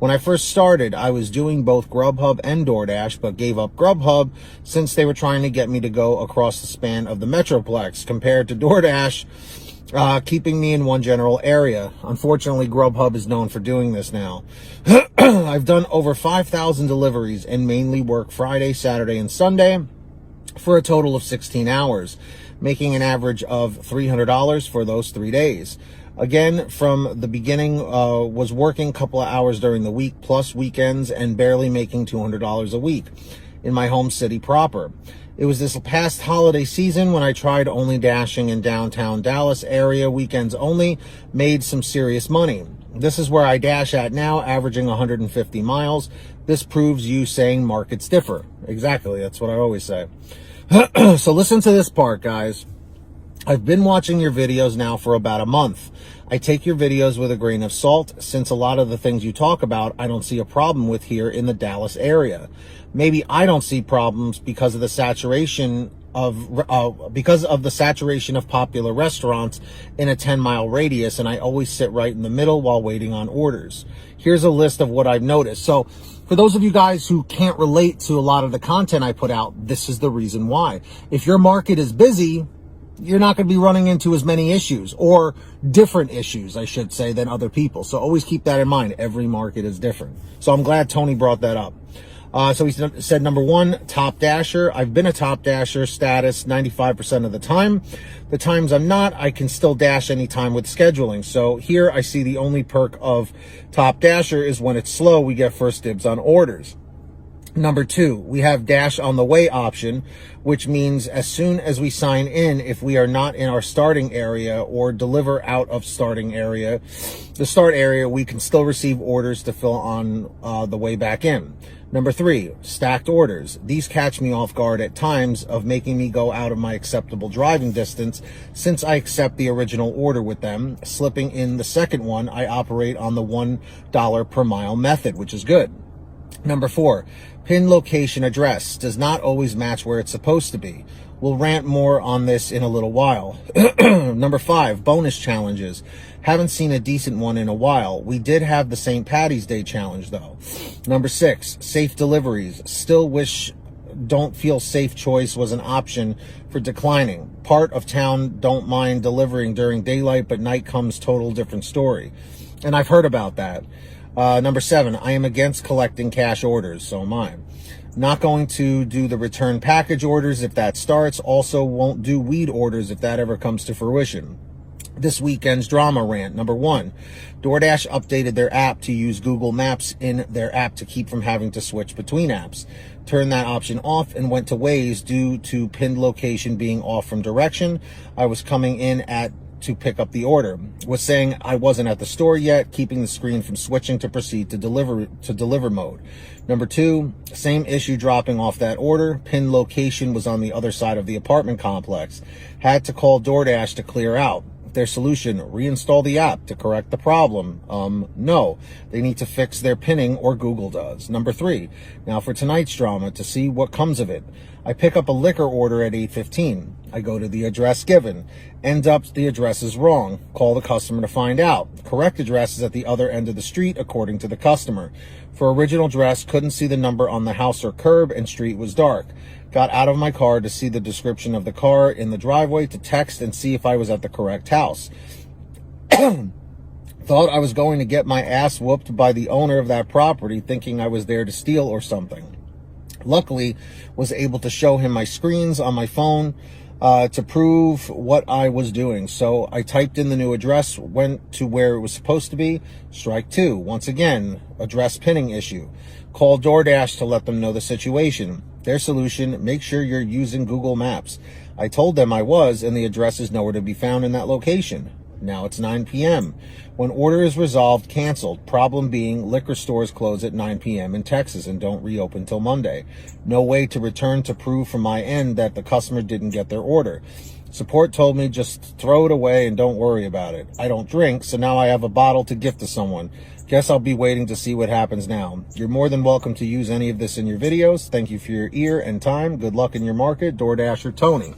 When I first started, I was doing both GrubHub and DoorDash, but gave up GrubHub since they were trying to get me to go across the span of the Metroplex compared to DoorDash, keeping me in one general area. Unfortunately, GrubHub is known for doing this now. I've done over 5,000 deliveries and mainly work Friday, Saturday, and Sunday for a total of 16 hours, making an average of $300 for those 3 days. Again, from the beginning, was working a couple of hours during the week plus weekends and barely making $200 a week in my home city proper. It was this past holiday season when I tried only dashing in downtown Dallas area, weekends only, made some serious money. This is where I dash at now, averaging 150 miles. This proves you saying markets differ. Exactly, that's what I always say. So listen to this part, guys. I've been watching your videos now for about a month. I take your videos with a grain of salt, since a lot of the things you talk about I don't see a problem with here in the Dallas area. Maybe I don't see problems because of the saturation of popular restaurants in a 10-mile radius, and I always sit right in the middle while waiting on orders. Here's a list of what I've noticed. So for those of you guys who can't relate to a lot of the content I put out, this is the reason why. If your market is busy, you're not going to be running into as many issues, or different issues, I should say, than other people. So always keep that in mind. Every market is different. So I'm glad Tony brought that up. So he said, number one, top dasher. I've been a top dasher status 95% of the time. The times I'm not, I can still dash anytime with scheduling. So here I see the only perk of top dasher is when it's slow, we get first dibs on orders. Number two, we have dash on the way option, which means as soon as we sign in, if we are not in our starting area or deliver out of starting area, the start area, we can still receive orders to fill on the way back in. Number three, stacked orders. These catch me off guard at times of making me go out of my acceptable driving distance since I accept the original order with them. Slipping in the second one, I operate on the $1 per mile method, which is good. Number four, pin location address does not always match where it's supposed to be. We'll rant more on this in a little while. Number five, bonus challenges. Haven't seen a decent one in a while. We did have the St. Patty's Day challenge though. Number six, safe deliveries. Still wish don't feel safe choice was an option for declining. Part of town don't mind delivering during daylight, but night comes total different story. And I've heard about that. Number seven, I am against collecting cash orders. So am I. Not going to do the return package orders if that starts. Also won't do weed orders if that ever comes to fruition. This weekend's drama rant. Number one, DoorDash updated their app to use Google Maps in their app to keep from having to switch between apps. Turned that option off and went to Waze due to pinned location being off from direction I was coming in at to pick up the order. Was saying I wasn't at the store yet, keeping the screen from switching to proceed to deliver mode. Number two, same issue dropping off that order. Pinned location was on the other side of the apartment complex. Had to call DoorDash to clear out. Their solution, reinstall the app to correct the problem. No, they need to fix their pinning, or Google does. Number three, now for tonight's drama to see what comes of it. I pick up a liquor order at 8:15. I go to the address given. End up the address is wrong. Call the customer to find out. Correct address is at the other end of the street according to the customer. For original address, couldn't see the number on the house or curb, and street was dark. Got out of my car to see the description of the car in the driveway to text and see if I was at the correct house. Thought I was going to get my ass whooped by the owner of that property, thinking I was there to steal or something. Luckily, was able to show him my screens on my phone to prove what I was doing. So I typed in the new address, went to where it was supposed to be. Strike two. Once again, address pinning issue. Called DoorDash to let them know the situation. Their solution, make sure you're using Google Maps. I told them I was, and the address is nowhere to be found in that location. Now it's 9 p.m. When order is resolved, canceled. Problem being, liquor stores close at 9 p.m. in Texas and don't reopen till Monday. No way to return to prove from my end that the customer didn't get their order. Support told me just throw it away and don't worry about it. I don't drink, so now I have a bottle to gift to someone. Guess I'll be waiting to see what happens now. You're more than welcome to use any of this in your videos. Thank you for your ear and time. Good luck in your market. DoorDasher Tony.